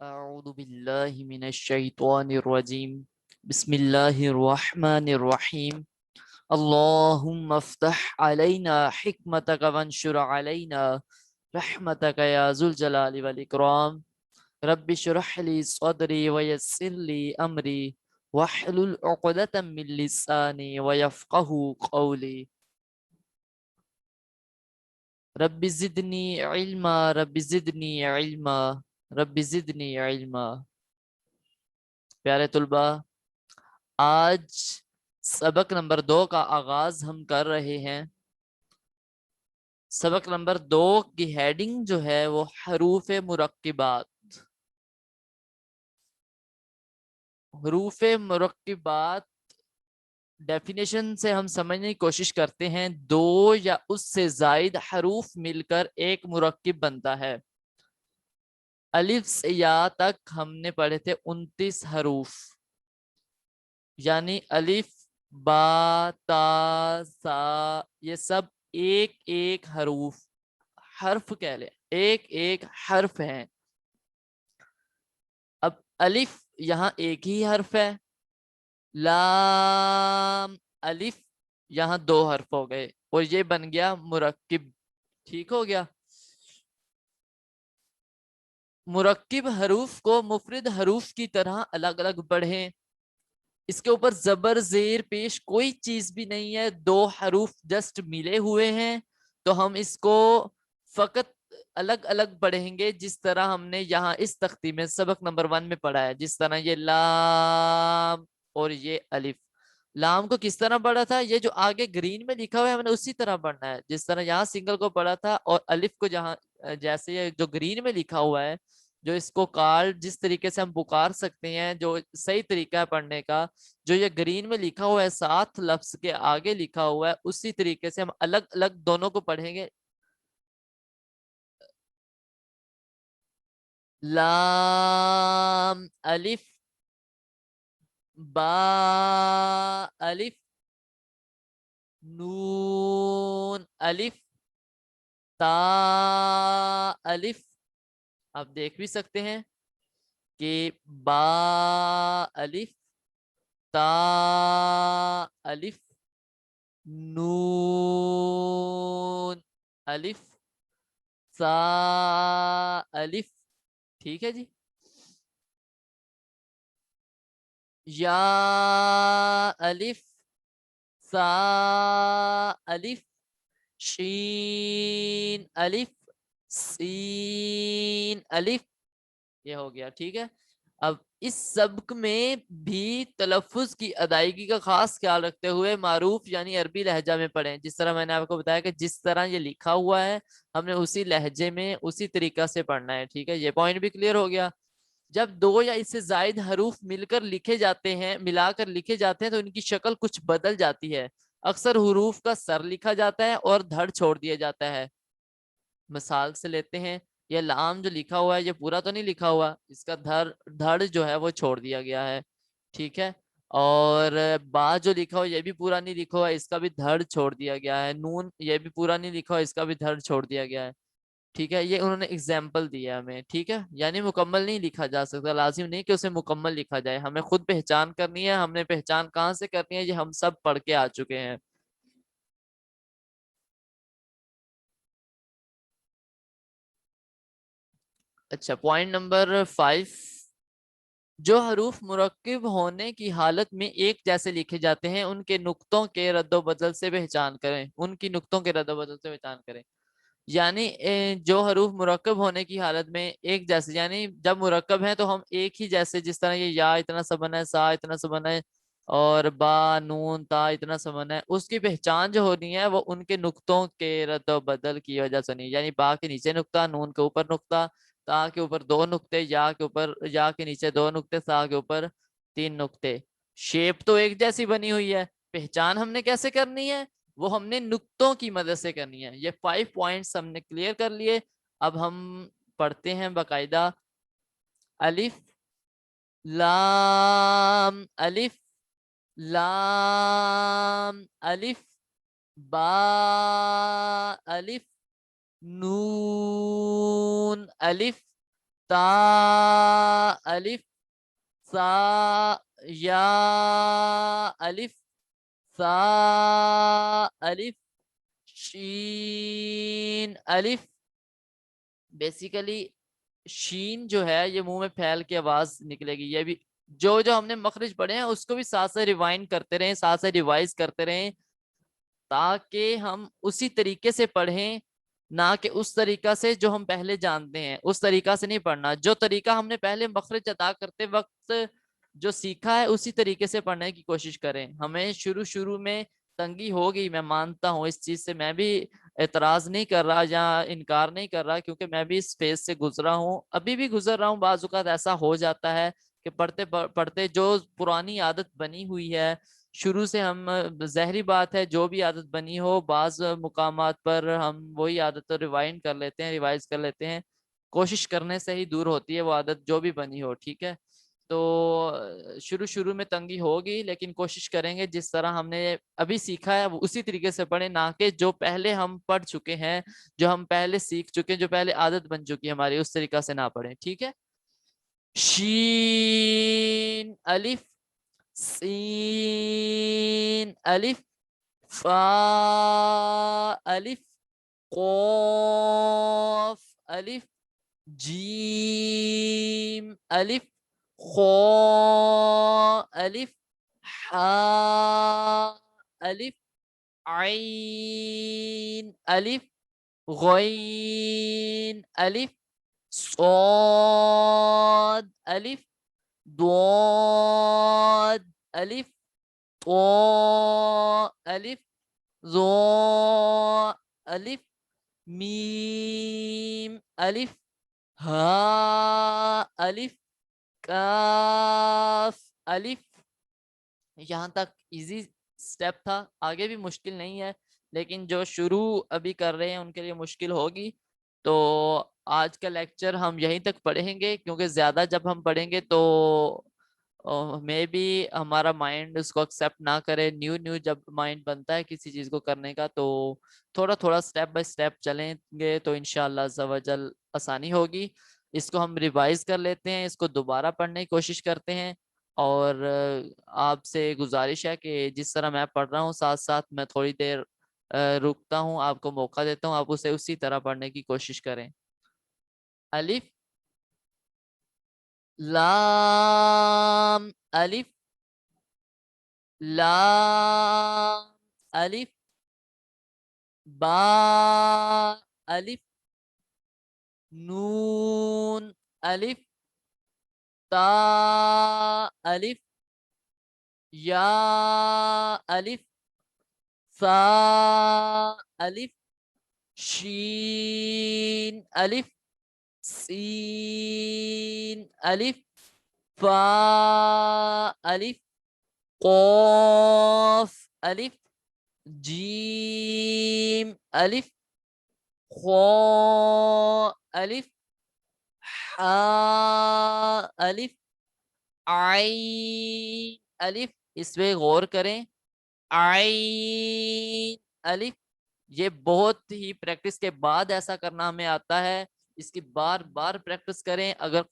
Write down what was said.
أعوذ بالله من الشيطان الرجيم بسم الله الرحمن الرحيم اللهم افتح علينا حكمتك وانشر علينا رحمتك يا ذو الجلال والإكرام رب اشرح لي صدري ويسر لي أمري واحلل عقدة من لساني ويفقه قولي رب زدني علما رب زدني علما رب زدني علما. پیارے طلبہ، آج سبق نمبر 2 کا آغاز ہم کر رہے ہیں۔ سبق نمبر 2 کی ہیڈنگ جو ہے وہ حروف مرکبات۔ حروف مرکبات ڈیفینیشن سے ہم سمجھنے کی کوشش کرتے ہیں، 2 یا اس سے زائد حروف مل کر ایک مرکب بنتا ہے۔ الف سے یا تک ہم نے پڑھے تھے 29 حروف، یعنی الف با تا سا، یہ سب ایک ایک حرف کہہ لیں، ایک ایک حرف ہیں۔ اب الف یہاں ایک ہی حرف ہے، لام الف یہاں 2 حرف ہو گئے اور یہ بن گیا مرکب۔ ٹھیک ہو گیا۔ مرکب حروف کو مفرد حروف کی طرح الگ الگ پڑھیں، اس کے اوپر زبر زیر پیش کوئی چیز بھی نہیں ہے، 2 حروف جسٹ ملے ہوئے ہیں، تو ہم اس کو فقط الگ الگ پڑھیں گے، جس طرح ہم نے یہاں اس تختی میں سبق نمبر 1 میں پڑھا ہے۔ جس طرح یہ لام اور یہ الف، لام کو کس طرح پڑھا تھا؟ یہ جو آگے گرین میں لکھا ہوا ہے ہم نے اسی طرح پڑھنا ہے، جس طرح یہاں سنگل کو پڑھا تھا، اور الف کو جہاں جیسے یہ جو گرین میں لکھا ہوا ہے، جو اس کو کارڈ جس طریقے سے ہم پکار سکتے ہیں، جو صحیح طریقہ ہے پڑھنے کا، جو یہ گرین میں لکھا ہوا ہے 7 لفظ کے آگے لکھا ہوا ہے، اسی طریقے سے ہم الگ الگ دونوں کو پڑھیں گے۔ لام الف با الف نون الف تا الف۔ آپ دیکھ بھی سکتے ہیں کہ با الف تا الف نون الف سا الف۔ ٹھیک ہے جی۔ یا الف سا الف شین الف سین الف، یہ ہو گیا۔ ٹھیک ہے۔ اب اس سبق میں بھی تلفظ کی ادائیگی کا خاص خیال رکھتے ہوئے معروف یعنی عربی لہجہ میں پڑھیں، جس طرح میں نے آپ کو بتایا کہ جس طرح یہ لکھا ہوا ہے ہم نے اسی لہجے میں اسی طریقہ سے پڑھنا ہے۔ ٹھیک ہے، یہ پوائنٹ بھی کلیئر ہو گیا۔ جب 2 یا اس سے زائد حروف مل کر لکھے جاتے ہیں، ملا کر لکھے جاتے ہیں، تو ان کی شکل کچھ بدل جاتی ہے۔ اکثر حروف کا سر لکھا جاتا ہے اور دھڑ چھوڑ دیا جاتا ہے۔ مثال سے لیتے ہیں، یہ لام جو لکھا ہوا ہے یہ پورا تو نہیں لکھا ہوا، اس کا دھڑ جو ہے وہ چھوڑ دیا گیا ہے۔ ٹھیک ہے۔ اور با جو لکھا ہوا یہ بھی پورا نہیں لکھا ہوا، اس کا بھی دھڑ چھوڑ دیا گیا ہے۔ نون یہ بھی پورا نہیں لکھا ہوا، اس کا بھی دھڑ چھوڑ دیا گیا ہے۔ ٹھیک ہے، یہ انہوں نے اگزامپل دیا ہمیں۔ ٹھیک ہے، یعنی مکمل نہیں لکھا جا سکتا، لازم نہیں کہ اسے مکمل لکھا جائے، ہمیں خود پہچان کرنی ہے۔ ہم نے پہچان کہاں سے کرنی ہے؟ یہ ہم سب پڑھ کے آ چکے ہیں۔ اچھا، پوائنٹ نمبر 5، جو حروف مرکب ہونے کی حالت میں ایک جیسے لکھے جاتے ہیں ان کے نقطوں کے رد و بدل سے پہچان کریں، ان کی نقطوں کے رد و بدل سے پہچان کریں۔ یعنی جو حروف مرکب ہونے کی حالت میں ایک جیسے، یعنی جب مرکب ہیں تو ہم ایک ہی جیسے، جس طرح یہ یا اتنا سا بنا ہے، سا اتنا سا بنا ہے، اور با نون تا اتنا سا بنا ہے، اس کی پہچان جو ہونی ہے وہ ان کے نقطوں کے رد و بدل کی وجہ سے نہیں، یعنی با کے نیچے نقطہ، نون کے اوپر نقطہ، تا کے اوپر 2 نقطے، یا کے اوپر، یا کے نیچے 2 نقطے، سا کے اوپر 3 نقطے۔ شیپ تو ایک جیسی بنی ہوئی ہے، پہچان ہم نے کیسے کرنی ہے؟ وہ ہم نے نقطوں کی مدد سے کرنی ہے۔ یہ 5 پوائنٹس ہم نے کلیئر کر لیے۔ اب ہم پڑھتے ہیں باقاعدہ۔ الف لام الف لام الف با الف نون الف تا الف سا یا الف سا الف شین الف. بیسیکلی شین جو ہے یہ منہ میں پھیل کے آواز نکلے گی. یہ بھی جو ہم نے مخرج پڑھے ہیں اس کو بھی ساتھ ساتھ ریوائنڈ کرتے رہیں, ساتھ ساتھ ریوائز کرتے رہیں, تاکہ ہم اسی طریقے سے پڑھیں, نہ کہ اس طریقہ سے جو ہم پہلے جانتے ہیں اس طریقہ سے نہیں پڑھنا. جو طریقہ ہم نے پہلے مخرج ادا کرتے وقت جو سیکھا ہے اسی طریقے سے پڑھنے کی کوشش کریں. ہمیں شروع میں تنگی ہوگی, میں مانتا ہوں اس چیز سے, میں بھی اعتراض نہیں کر رہا یا انکار نہیں کر رہا, کیونکہ میں بھی اس فیز سے گزرا ہوں, ابھی بھی گزر رہا ہوں. بعض اوقات ایسا ہو جاتا ہے کہ پڑھتے پڑھتے جو پرانی عادت بنی ہوئی ہے شروع سے, ہم ظاہری بات ہے جو بھی عادت بنی ہو بعض مقامات پر ہم وہی عادت ریوائنڈ کر لیتے ہیں, ریوائز کر لیتے ہیں. کوشش کرنے سے ہی دور ہوتی ہے وہ عادت جو بھی بنی ہو. ٹھیک ہے, تو شروع میں تنگی ہوگی, لیکن کوشش کریں گے جس طرح ہم نے ابھی سیکھا ہے وہ اسی طریقے سے پڑھیں, نہ کہ جو پہلے ہم پڑھ چکے ہیں, جو ہم پہلے سیکھ چکے ہیں, جو پہلے عادت بن چکی ہے ہماری, اس طریقہ سے نہ پڑھیں. ٹھیک ہے. شین الف سین الف فا الف قاف الف جیم الف خا الف حا الف عین الف غین الف صاد الف ضاد الف طا الف ظا الف میم الف ہا الف کاف الف. یہاں تک ایزی سٹیپ تھا, آگے بھی مشکل نہیں ہے, لیکن جو شروع ابھی کر رہے ہیں ان کے لیے مشکل ہوگی. تو آج کا لیکچر ہم یہیں تک پڑھیں گے, کیونکہ زیادہ جب ہم پڑھیں گے تو میں بھی ہمارا مائنڈ اس کو ایکسیپٹ نہ کرے. نیو جب مائنڈ بنتا ہے کسی چیز کو کرنے کا تو تھوڑا سٹیپ بائی سٹیپ چلیں گے تو انشاءاللہ عز و جل آسانی ہوگی. اس کو ہم ریوائز کر لیتے ہیں, اس کو دوبارہ پڑھنے کی کوشش کرتے ہیں, اور آپ سے گزارش ہے کہ جس طرح میں پڑھ رہا ہوں ساتھ ساتھ میں تھوڑی دیر رکتا ہوں, آپ کو موقع دیتا ہوں, آپ اسے اسی طرح پڑھنے کی کوشش کریں. الف لام الف لام الف با الف نون الف تا الف یا الف ثا الف شین الف سین الف فا الف قاف الف جیم الف خا الف حا الف عین الف. اس پہ غور کریں, عین الف. یہ بہت ہی پریکٹس کے بعد ایسا کرنا ہمیں آتا ہے, اس کی بار بار پریکٹس کریں. اگر